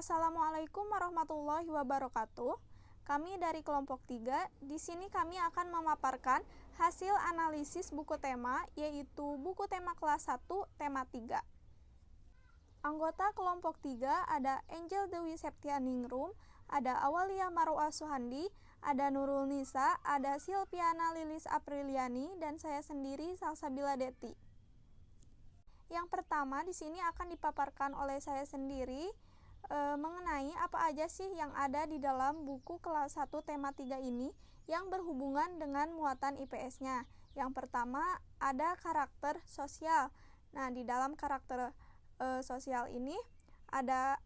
Assalamualaikum warahmatullahi wabarakatuh. Kami dari kelompok 3, di sini kami akan memaparkan hasil analisis buku tema, yaitu buku tema kelas 1, tema 3. Anggota kelompok 3 ada Angel Dewi Septianingrum, ada Awalia Marwa Suhandi, ada Nurul Nisa, ada Silviana Lilis Apriliani, dan saya sendiri Salsabila Deti. Yang pertama di sini akan dipaparkan oleh saya sendiri mengenai apa aja sih yang ada di dalam buku kelas 1 tema 3 ini yang berhubungan dengan muatan IPS-nya. Yang pertama ada karakter sosial. Nah, di dalam karakter sosial ini ada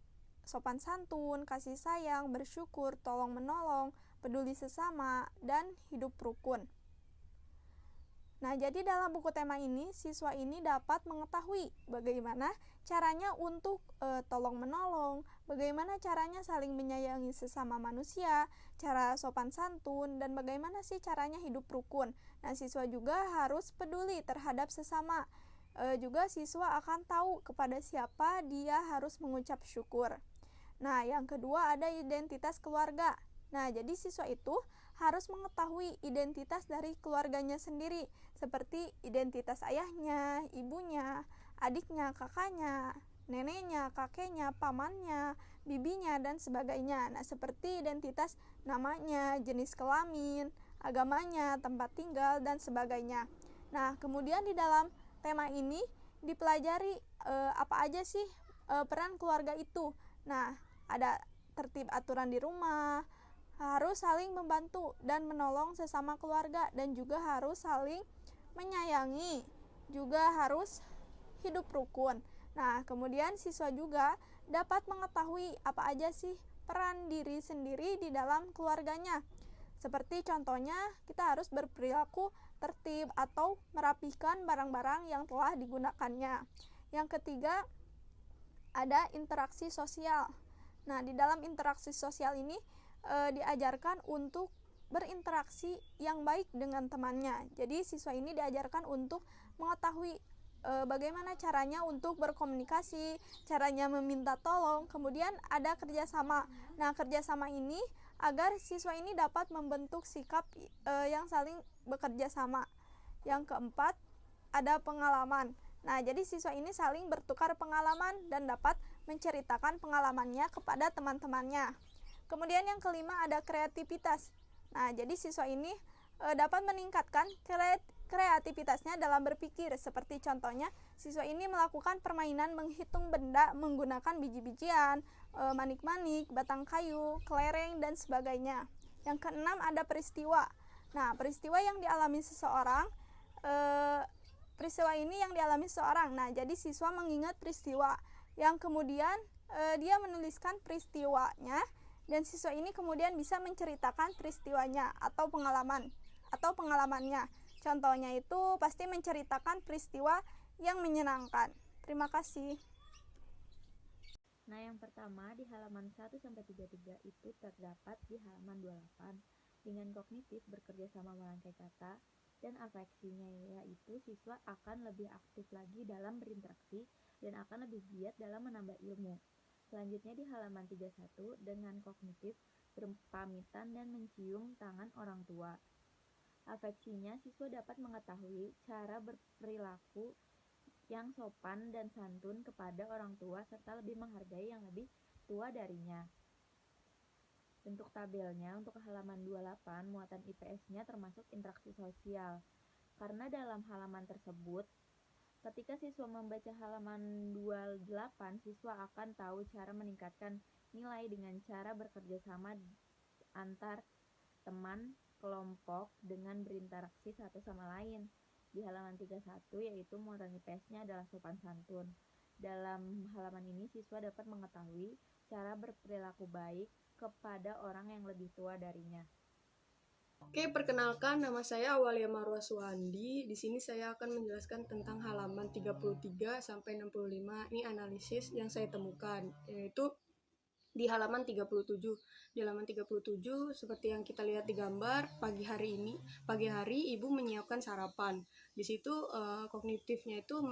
sopan santun, kasih sayang, bersyukur, tolong menolong, peduli sesama, dan hidup rukun. Nah, jadi dalam buku tema ini, siswa ini dapat mengetahui bagaimana caranya untuk tolong-menolong, bagaimana caranya saling menyayangi sesama manusia, cara sopan santun, dan bagaimana sih caranya hidup rukun. Nah, siswa juga harus peduli terhadap sesama. Juga siswa akan tahu kepada siapa dia harus mengucap syukur. Nah, yang kedua ada identitas keluarga. Nah, jadi siswa itu harus mengetahui identitas dari keluarganya sendiri, seperti identitas ayahnya, ibunya, adiknya, kakaknya, neneknya, kakeknya, pamannya, bibinya, dan sebagainya. Nah, seperti identitas namanya, jenis kelamin, agamanya, tempat tinggal, dan sebagainya. Nah, kemudian di dalam tema ini dipelajari apa aja sih peran keluarga itu. Nah, ada tertib aturan di rumah, harus saling membantu dan menolong sesama keluarga, dan juga harus saling menyayangi, juga harus hidup rukun. Nah, kemudian siswa juga dapat mengetahui apa aja sih peran diri sendiri di dalam keluarganya. Seperti contohnya, kita harus berperilaku tertib atau merapihkan barang-barang yang telah digunakannya. Yang ketiga, ada interaksi sosial. Nah, di dalam interaksi sosial ini diajarkan untuk berinteraksi yang baik dengan temannya. Jadi siswa ini diajarkan untuk mengetahui bagaimana caranya untuk berkomunikasi, caranya meminta tolong, kemudian ada kerjasama. Nah, kerjasama ini agar siswa ini dapat membentuk sikap yang saling bekerja sama. Yang keempat, ada pengalaman. Nah, jadi siswa ini saling bertukar pengalaman dan dapat menceritakan pengalamannya kepada teman-temannya. Kemudian yang kelima ada kreativitas. Nah, jadi siswa ini dapat meningkatkan kreativitasnya dalam berpikir. Seperti contohnya, siswa ini melakukan permainan menghitung benda menggunakan biji-bijian, manik-manik, batang kayu, kelereng, dan sebagainya. Yang keenam ada peristiwa. Nah, peristiwa yang dialami seseorang, peristiwa ini yang dialami seseorang. Nah, jadi siswa mengingat peristiwa yang kemudian dia menuliskan peristiwanya, dan siswa ini kemudian bisa menceritakan peristiwanya atau pengalamannya. Contohnya itu pasti menceritakan peristiwa yang menyenangkan. Terima kasih. Nah, yang pertama di halaman 1-33 itu terdapat di halaman 28 dengan kognitif bekerja sama merangkai kata, dan afeksinya yaitu siswa akan lebih aktif lagi dalam berinteraksi dan akan lebih giat dalam menambah ilmu. Selanjutnya di halaman 31 dengan kognitif berpamitan dan mencium tangan orang tua. Afeksinya siswa dapat mengetahui cara berperilaku yang sopan dan santun kepada orang tua serta lebih menghargai yang lebih tua darinya. Bentuk tabelnya untuk halaman 28 muatan IPS-nya termasuk interaksi sosial. Karena dalam halaman tersebut, ketika siswa membaca halaman 28, siswa akan tahu cara meningkatkan nilai dengan cara bekerja sama antar teman, kelompok, dengan berinteraksi satu sama lain. Di halaman 31 yaitu muatan IPS-nya adalah sopan santun. Dalam halaman ini siswa dapat mengetahui cara berperilaku baik kepada orang yang lebih tua darinya. Oke, perkenalkan, nama saya Awalia Marwa Suhandi. Di sini saya akan menjelaskan tentang halaman 33 sampai 65. Ini analisis yang saya temukan, yaitu di halaman 37. Di halaman 37 seperti yang kita lihat di gambar, pagi hari ibu menyiapkan sarapan. Di situ kognitifnya itu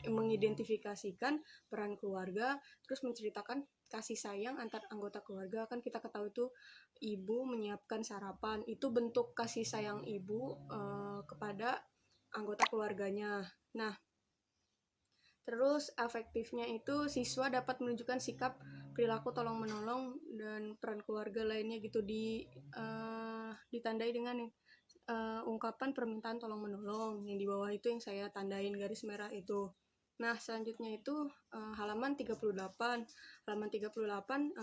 mengidentifikasikan peran keluarga, terus menceritakan kasih sayang antar anggota keluarga. Kan kita ketahui itu ibu menyiapkan sarapan, itu bentuk kasih sayang ibu kepada anggota keluarganya. Nah, terus afektifnya itu siswa dapat menunjukkan sikap perilaku tolong menolong dan peran keluarga lainnya gitu, ditandai dengan ungkapan permintaan tolong menolong. Yang di bawah itu yang saya tandain garis merah itu. Nah, selanjutnya itu halaman 38. Halaman 38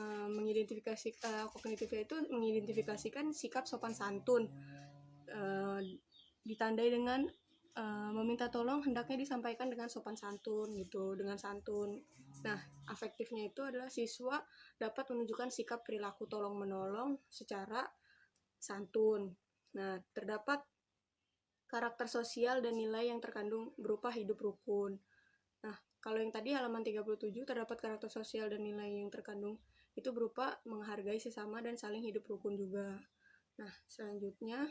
kognitifnya itu mengidentifikasikan sikap sopan santun. Ditandai dengan meminta tolong hendaknya disampaikan dengan sopan santun gitu, dengan santun. Nah, afektifnya itu adalah siswa dapat menunjukkan sikap perilaku tolong menolong secara santun. Nah, terdapat karakter sosial dan nilai yang terkandung berupa hidup rukun. Nah, kalau yang tadi halaman 37 terdapat karakter sosial dan nilai yang terkandung itu berupa menghargai sesama dan saling hidup rukun juga. Nah, selanjutnya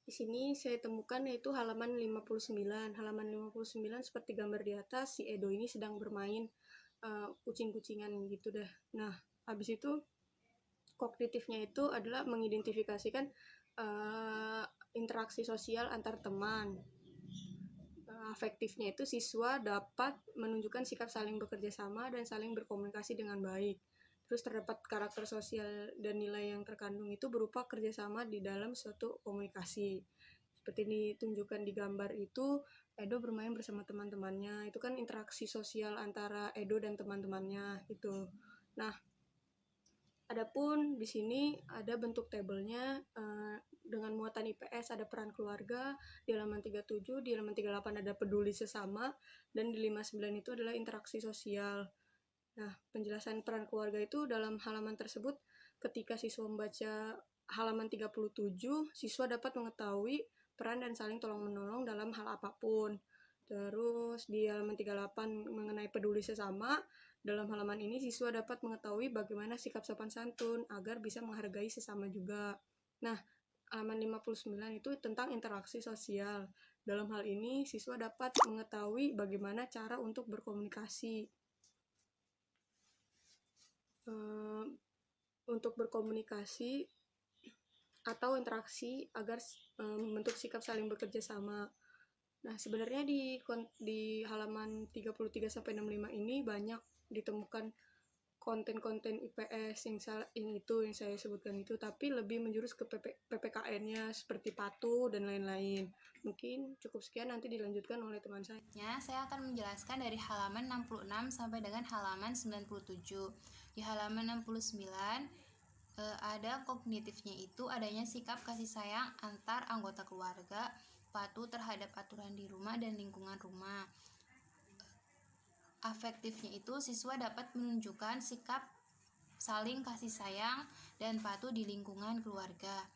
di sini saya temukan yaitu halaman 59. Halaman 59 seperti gambar di atas, si Edo ini sedang bermain kucing-kucingan gitu dah. Nah, habis itu kognitifnya itu adalah mengidentifikasikan interaksi sosial antar teman. Afektifnya itu siswa dapat menunjukkan sikap saling bekerja sama dan saling berkomunikasi dengan baik. Terus terdapat karakter sosial dan nilai yang terkandung itu berupa kerjasama di dalam suatu komunikasi. Seperti ditunjukkan di gambar itu, Edo bermain bersama teman-temannya. Itu kan interaksi sosial antara Edo dan teman-temannya itu. Nah, adapun di sini ada bentuk tabelnya dengan muatan IPS, ada peran keluarga, di halaman 37, di halaman 38 ada peduli sesama, dan di 59 itu adalah interaksi sosial. Nah, penjelasan peran keluarga itu dalam halaman tersebut, ketika siswa membaca halaman 37, siswa dapat mengetahui peran dan saling tolong-menolong dalam hal apapun. Terus di halaman 38 mengenai peduli sesama, dalam halaman ini siswa dapat mengetahui bagaimana sikap sopan santun agar bisa menghargai sesama juga. Nah, halaman 59 itu tentang interaksi sosial. Dalam hal ini, siswa dapat mengetahui bagaimana cara untuk berkomunikasi. Untuk berkomunikasi atau interaksi agar membentuk sikap saling bekerja sama. Nah, sebenarnya di halaman 33-65 ini banyak ditemukan konten-konten IPS yang saya sebutkan itu, tapi lebih menjurus ke PPKN-nya seperti patuh dan lain-lain. Mungkin cukup sekian, nanti dilanjutkan oleh teman saya. Saya akan menjelaskan dari halaman 66 sampai dengan halaman 97. Di halaman 69 ada kognitifnya itu adanya sikap kasih sayang antar anggota keluarga, patuh terhadap aturan di rumah dan lingkungan rumah. Afektifnya itu siswa dapat menunjukkan sikap saling kasih sayang dan patuh di lingkungan keluarga.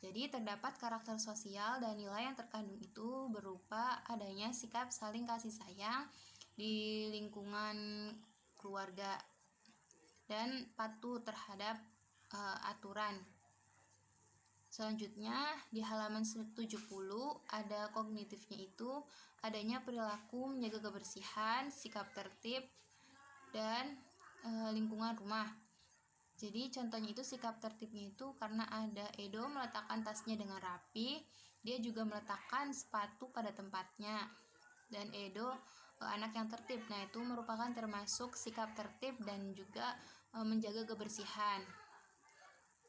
Jadi terdapat karakter sosial dan nilai yang terkandung itu berupa adanya sikap saling kasih sayang di lingkungan keluarga dan patuh terhadap aturan. Selanjutnya di halaman 70 ada kognitifnya itu adanya perilaku menjaga kebersihan, sikap tertib, dan lingkungan rumah. Jadi contohnya itu sikap tertibnya itu karena ada Edo meletakkan tasnya dengan rapi, dia juga meletakkan sepatu pada tempatnya. Dan Edo anak yang tertib, nah itu merupakan termasuk sikap tertib dan juga menjaga kebersihan.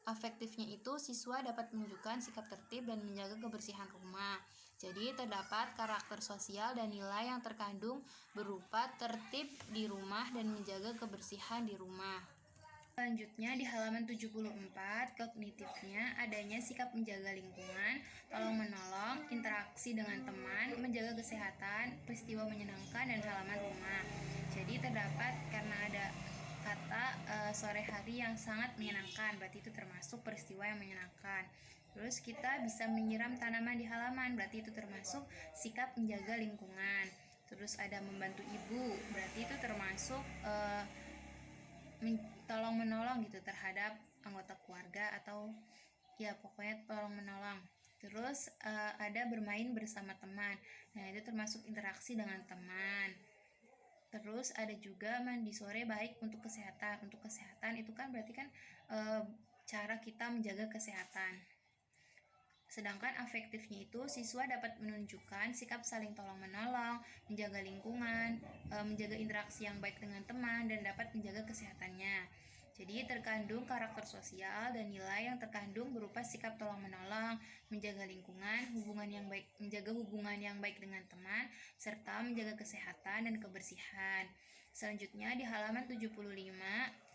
Afektifnya itu siswa dapat menunjukkan sikap tertib dan menjaga kebersihan rumah. Jadi terdapat karakter sosial dan nilai yang terkandung berupa tertib di rumah dan menjaga kebersihan di rumah. Selanjutnya di halaman 74, kognitifnya adanya sikap menjaga lingkungan, tolong-menolong, interaksi dengan teman, menjaga kesehatan, peristiwa menyenangkan, dan halaman rumah. Jadi terdapat karena ada kata sore hari yang sangat menyenangkan, berarti itu termasuk peristiwa yang menyenangkan. Terus kita bisa menyiram tanaman di halaman, berarti itu termasuk sikap menjaga lingkungan. Terus ada membantu ibu, berarti itu termasuk tolong menolong gitu terhadap anggota keluarga, atau ya pokoknya tolong menolong. Terus ada bermain bersama teman. Nah, itu termasuk interaksi dengan teman. Terus ada juga mandi sore baik untuk kesehatan. Untuk kesehatan itu kan berarti kan cara kita menjaga kesehatan. Sedangkan afektifnya itu siswa dapat menunjukkan sikap saling tolong menolong, menjaga lingkungan, menjaga interaksi yang baik dengan teman, dan dapat menjaga kesehatannya. Jadi terkandung karakter sosial dan nilai yang terkandung berupa sikap tolong menolong, menjaga lingkungan, menjaga hubungan yang baik dengan teman, serta menjaga kesehatan dan kebersihan. Selanjutnya di halaman 75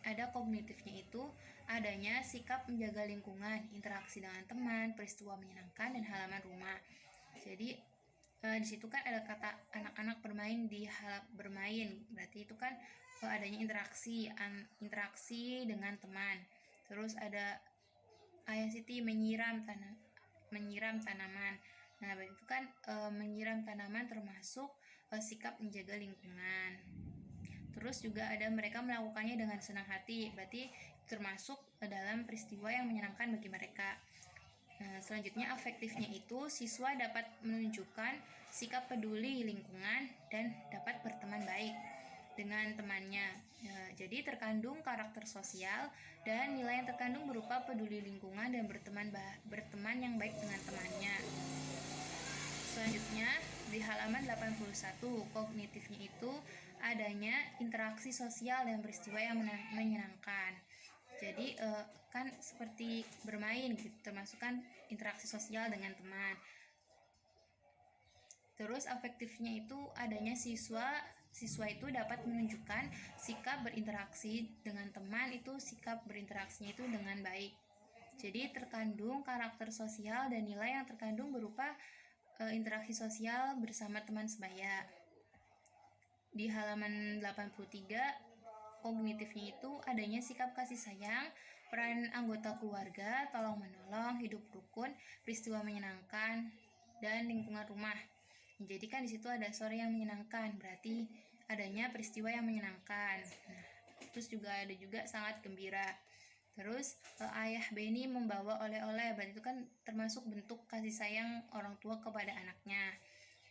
ada kognitifnya itu adanya sikap menjaga lingkungan, interaksi dengan teman, peristiwa menyenangkan, dan halaman rumah. Jadi di situ kan ada kata anak-anak bermain bermain, berarti itu kan adanya interaksi dengan teman. Terus ada Ayah Siti menyiram tanaman. Nah, itu kan menyiram tanaman termasuk sikap menjaga lingkungan. Terus juga ada mereka melakukannya dengan senang hati, berarti termasuk dalam peristiwa yang menyenangkan bagi mereka. Nah, selanjutnya afektifnya itu siswa dapat menunjukkan sikap peduli lingkungan dan dapat berteman baik dengan temannya. Jadi terkandung karakter sosial dan nilai yang terkandung berupa peduli lingkungan dan berteman yang baik dengan temannya. Selanjutnya di halaman 81 kognitifnya itu adanya interaksi sosial dan peristiwa yang menyenangkan. Jadi kan seperti bermain gitu, termasuk kan interaksi sosial dengan teman. Terus afektifnya itu adanya siswa itu dapat menunjukkan sikap berinteraksi dengan teman, itu sikap berinteraksinya itu dengan baik. Jadi terkandung karakter sosial dan nilai yang terkandung berupa interaksi sosial bersama teman sebaya. Di halaman 83 kognitifnya itu adanya sikap kasih sayang, peran anggota keluarga, tolong menolong, hidup rukun, peristiwa menyenangkan, dan lingkungan rumah. Jadi kan di situ ada sore yang menyenangkan, berarti adanya peristiwa yang menyenangkan. Nah, terus juga ada juga sangat gembira. Terus ayah Beni membawa oleh-oleh, berarti itu kan termasuk bentuk kasih sayang orang tua kepada anaknya.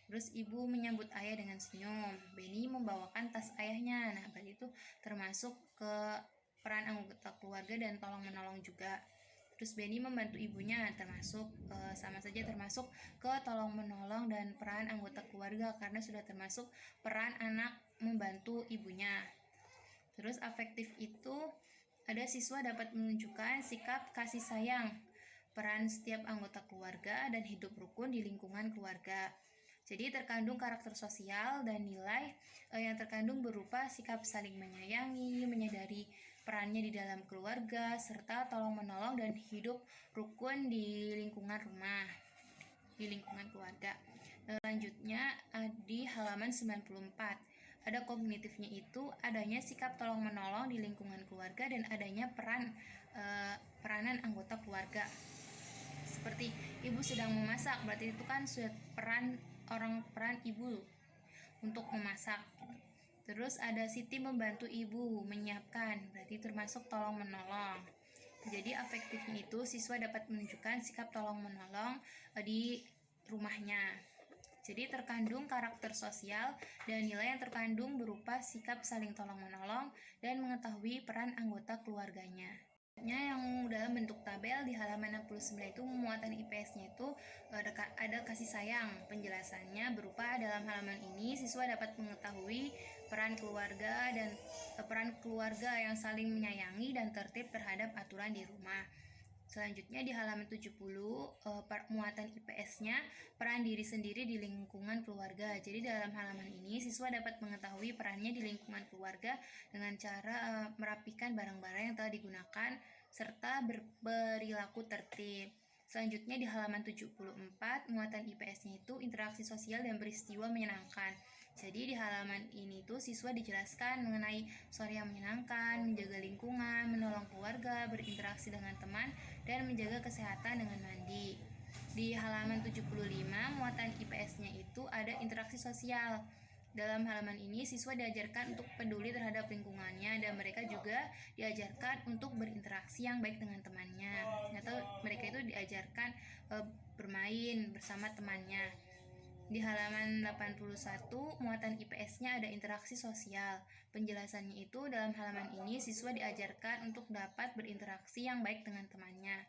Terus ibu menyambut ayah dengan senyum. Beni membawakan tas ayahnya. Nah, berarti itu termasuk ke peran anggota keluarga dan tolong menolong juga. Terus Beni membantu ibunya, termasuk sama saja termasuk ke tolong menolong dan peran anggota keluarga karena sudah termasuk peran anak membantu ibunya. Terus afektif itu ada siswa dapat menunjukkan sikap kasih sayang, peran setiap anggota keluarga, dan hidup rukun di lingkungan keluarga. Jadi terkandung karakter sosial dan nilai yang terkandung berupa sikap saling menyayangi, menyadari perannya di dalam keluarga, serta tolong menolong dan hidup rukun di lingkungan rumah, di lingkungan keluarga. Selanjutnya di halaman 94 ada kognitifnya itu adanya sikap tolong menolong di lingkungan keluarga dan adanya peranan anggota keluarga. Seperti ibu sedang memasak, berarti itu kan sudah peran ibu untuk memasak. Terus ada Siti membantu ibu menyiapkan, berarti termasuk tolong menolong. Jadi afektifnya itu siswa dapat menunjukkan sikap tolong menolong di rumahnya. Jadi terkandung karakter sosial dan nilai yang terkandung berupa sikap saling tolong menolong dan mengetahui peran anggota keluarganya. Yang dalam bentuk tabel di halaman 69 itu muatan IPS-nya itu ada kasih sayang. Penjelasannya berupa dalam halaman ini siswa dapat mengetahui peran keluarga yang saling menyayangi dan tertib terhadap aturan di rumah. Selanjutnya di halaman 70 muatan IPS-nya peran diri sendiri di lingkungan keluarga. Jadi dalam halaman ini siswa dapat mengetahui perannya di lingkungan keluarga dengan cara merapikan barang-barang yang telah digunakan serta berperilaku tertib. Selanjutnya di halaman 74 muatan IPS-nya itu interaksi sosial dan peristiwa menyenangkan. Jadi di halaman ini tuh siswa dijelaskan mengenai sore yang menyenangkan, menjaga lingkungan, menolong keluarga, berinteraksi dengan teman, dan menjaga kesehatan dengan mandi. Di halaman 75 muatan IPS-nya itu ada interaksi sosial. Dalam halaman ini, siswa diajarkan untuk peduli terhadap lingkungannya dan mereka juga diajarkan untuk berinteraksi yang baik dengan temannya. Atau mereka itu diajarkan bermain bersama temannya. Di halaman 81, muatan IPS-nya ada interaksi sosial. Penjelasannya itu dalam halaman ini siswa diajarkan untuk dapat berinteraksi yang baik dengan temannya.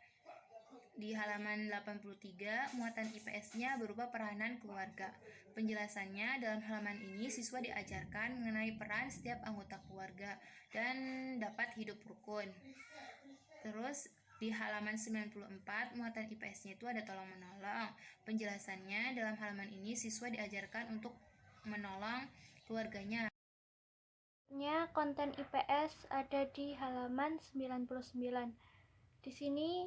Di halaman 83, muatan IPS-nya berupa peranan keluarga. Penjelasannya dalam halaman ini siswa diajarkan mengenai peran setiap anggota keluarga dan dapat hidup rukun. Terus di halaman 94, muatan IPS-nya itu ada tolong-menolong. Penjelasannya dalam halaman ini siswa diajarkan untuk menolong keluarganya. Konten IPS ada di halaman 99. Di sini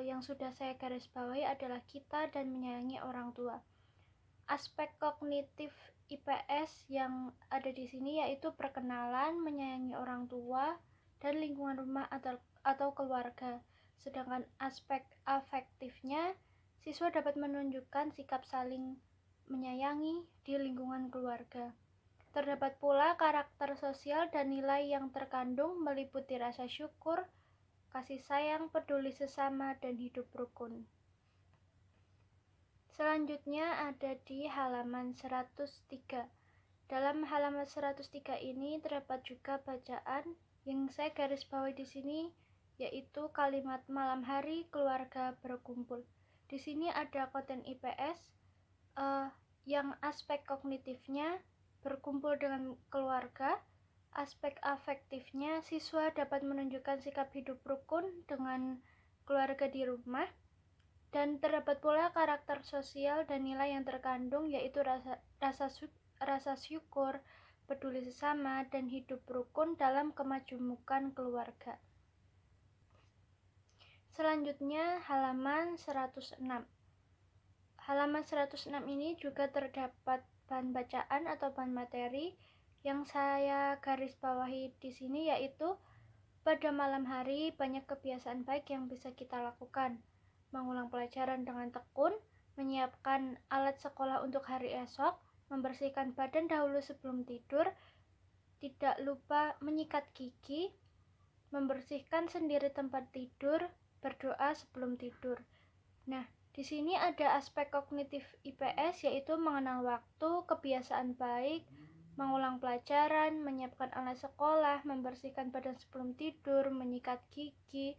yang sudah saya garis bawahi adalah kita dan menyayangi orang tua. Aspek kognitif IPS yang ada di sini yaitu perkenalan, menyayangi orang tua, dan lingkungan rumah atau keluarga. Sedangkan aspek afektifnya, siswa dapat menunjukkan sikap saling menyayangi di lingkungan keluarga. Terdapat pula karakter sosial dan nilai yang terkandung meliputi rasa syukur, kasih sayang, peduli sesama, dan hidup rukun. Selanjutnya ada di halaman 103. Dalam halaman 103 ini terdapat juga bacaan yang saya garis bawahi di sini, yaitu kalimat malam hari keluarga berkumpul. Di sini ada konten IPS yang aspek kognitifnya berkumpul dengan keluarga, aspek afektifnya siswa dapat menunjukkan sikap hidup rukun dengan keluarga di rumah, dan terdapat pula karakter sosial dan nilai yang terkandung yaitu rasa syukur, peduli sesama, dan hidup rukun dalam kemajemukan keluarga. Selanjutnya halaman 106. Halaman 106 ini juga terdapat bahan bacaan atau bahan materi yang saya garis bawahi di sini, yaitu pada malam hari banyak kebiasaan baik yang bisa kita lakukan. Mengulang pelajaran dengan tekun, menyiapkan alat sekolah untuk hari esok, membersihkan badan dahulu sebelum tidur, tidak lupa menyikat gigi, membersihkan sendiri tempat tidur, berdoa sebelum tidur. Nah, di sini ada aspek kognitif IPS yaitu mengenal waktu, kebiasaan baik, mengulang pelajaran, menyiapkan alat sekolah, membersihkan badan sebelum tidur, menyikat gigi,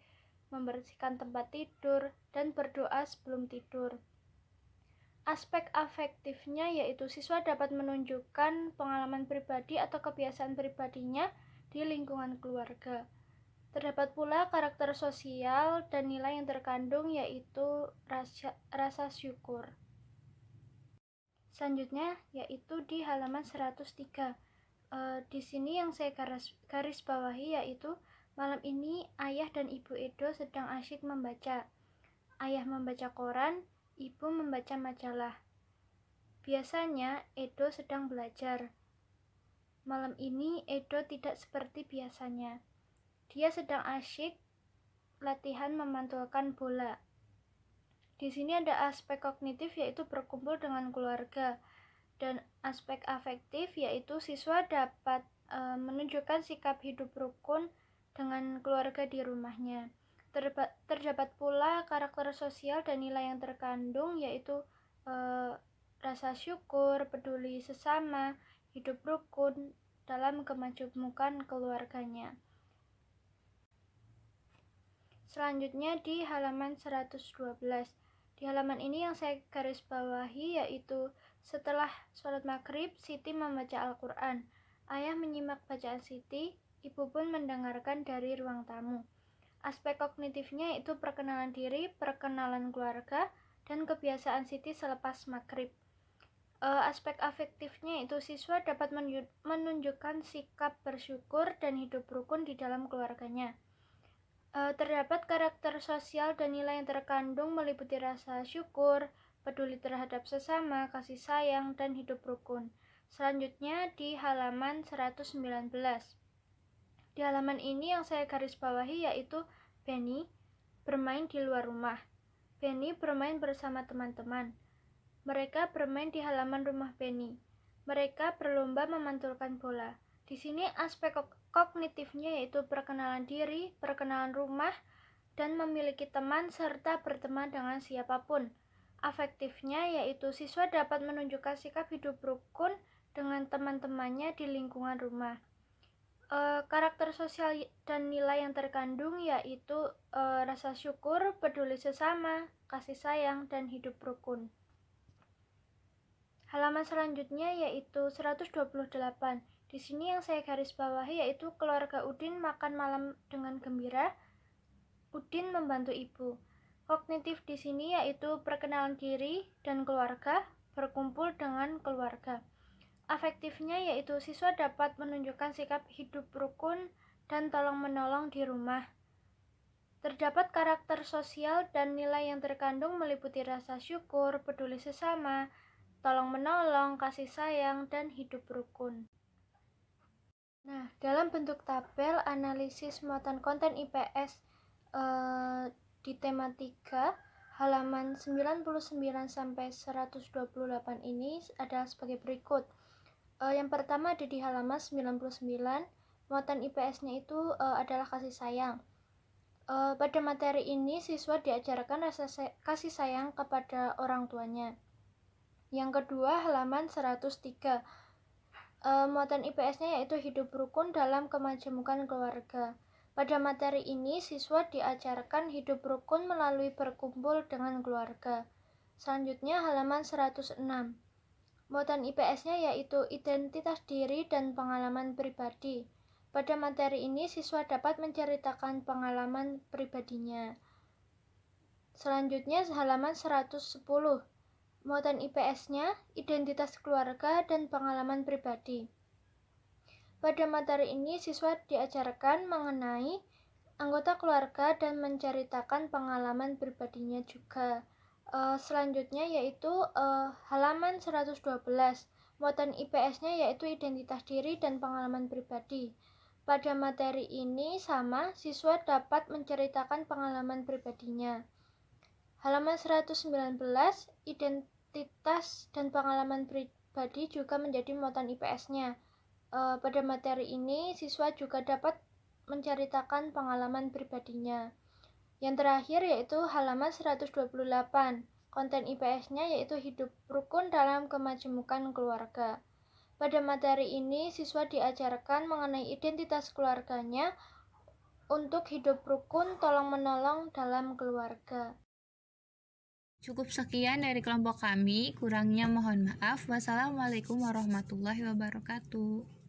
membersihkan tempat tidur, dan berdoa sebelum tidur. Aspek afektifnya yaitu siswa dapat menunjukkan pengalaman pribadi atau kebiasaan pribadinya di lingkungan keluarga. Terdapat pula karakter sosial dan nilai yang terkandung yaitu rasa syukur. Selanjutnya yaitu di halaman 103. Di sini yang saya garis bawahi yaitu malam ini ayah dan ibu Edo sedang asyik membaca. Ayah membaca koran, ibu membaca majalah. Biasanya Edo sedang belajar. Malam ini Edo tidak seperti biasanya. Dia sedang asyik latihan memantulkan bola. Di sini ada aspek kognitif yaitu berkumpul dengan keluarga, dan aspek afektif yaitu siswa dapat menunjukkan sikap hidup rukun dengan keluarga di rumahnya. Terdapat pula karakter sosial dan nilai yang terkandung yaitu rasa syukur, peduli sesama, hidup rukun dalam kemajemukan keluarganya. Selanjutnya di halaman 112. Di halaman ini yang saya garis bawahi yaitu setelah sholat maghrib, Siti membaca Al-Quran. Ayah menyimak bacaan Siti, ibu pun mendengarkan dari ruang tamu. Aspek kognitifnya yaitu perkenalan diri, perkenalan keluarga, dan kebiasaan Siti selepas maghrib. Aspek afektifnya yaitu siswa dapat menunjukkan sikap bersyukur dan hidup rukun di dalam keluarganya. Terdapat karakter sosial dan nilai yang terkandung meliputi rasa syukur, peduli terhadap sesama, kasih sayang, dan hidup rukun. Selanjutnya di halaman 119. Di halaman ini yang saya garis bawahi yaitu Benny bermain di luar rumah. Benny bermain bersama teman-teman. Mereka bermain di halaman rumah Benny. Mereka berlomba memantulkan bola. Di sini aspek kognitifnya yaitu perkenalan diri, perkenalan rumah, dan memiliki teman serta berteman dengan siapapun. Afektifnya yaitu siswa dapat menunjukkan sikap hidup rukun dengan teman-temannya di lingkungan rumah. Karakter sosial dan nilai yang terkandung yaitu rasa syukur, peduli sesama, kasih sayang, dan hidup rukun. Halaman selanjutnya yaitu 128. Di sini yang saya garis bawahi yaitu keluarga Udin makan malam dengan gembira. Udin membantu ibu. Kognitif di sini yaitu perkenalan diri dan keluarga, berkumpul dengan keluarga. Afektifnya yaitu siswa dapat menunjukkan sikap hidup rukun dan tolong-menolong di rumah. Terdapat karakter sosial dan nilai yang terkandung meliputi rasa syukur, peduli sesama, tolong-menolong, kasih sayang, dan hidup rukun. Nah, dalam bentuk tabel analisis muatan konten IPS di tema 3, halaman 99 sampai 128 ini adalah sebagai berikut. Yang pertama ada di halaman 99, muatan IPS-nya itu adalah kasih sayang. Pada materi ini siswa diajarkan rasa kasih sayang kepada orang tuanya. Yang kedua, halaman 103. Muatan IPS-nya yaitu hidup rukun dalam kemajemukan keluarga. Pada materi ini, siswa diajarkan hidup rukun melalui berkumpul dengan keluarga. Selanjutnya, halaman 106. Muatan IPS-nya yaitu identitas diri dan pengalaman pribadi. Pada materi ini, siswa dapat menceritakan pengalaman pribadinya. Selanjutnya, halaman 110. Muatan IPS-nya, identitas keluarga dan pengalaman pribadi. Pada materi ini, siswa diajarkan mengenai anggota keluarga dan menceritakan pengalaman pribadinya juga. Selanjutnya yaitu halaman 112. Muatan IPS-nya yaitu identitas diri dan pengalaman pribadi. Pada materi ini sama, siswa dapat menceritakan pengalaman pribadinya. Halaman 119, identitas dan pengalaman pribadi juga menjadi muatan IPS-nya. Pada materi ini, siswa juga dapat menceritakan pengalaman pribadinya. Yang terakhir yaitu halaman 128. Konten IPS-nya yaitu hidup rukun dalam kemajemukan keluarga. Pada materi ini, siswa diajarkan mengenai identitas keluarganya untuk hidup rukun tolong-menolong dalam keluarga. Cukup sekian dari kelompok kami, kurangnya mohon maaf. Wassalamualaikum warahmatullahi wabarakatuh.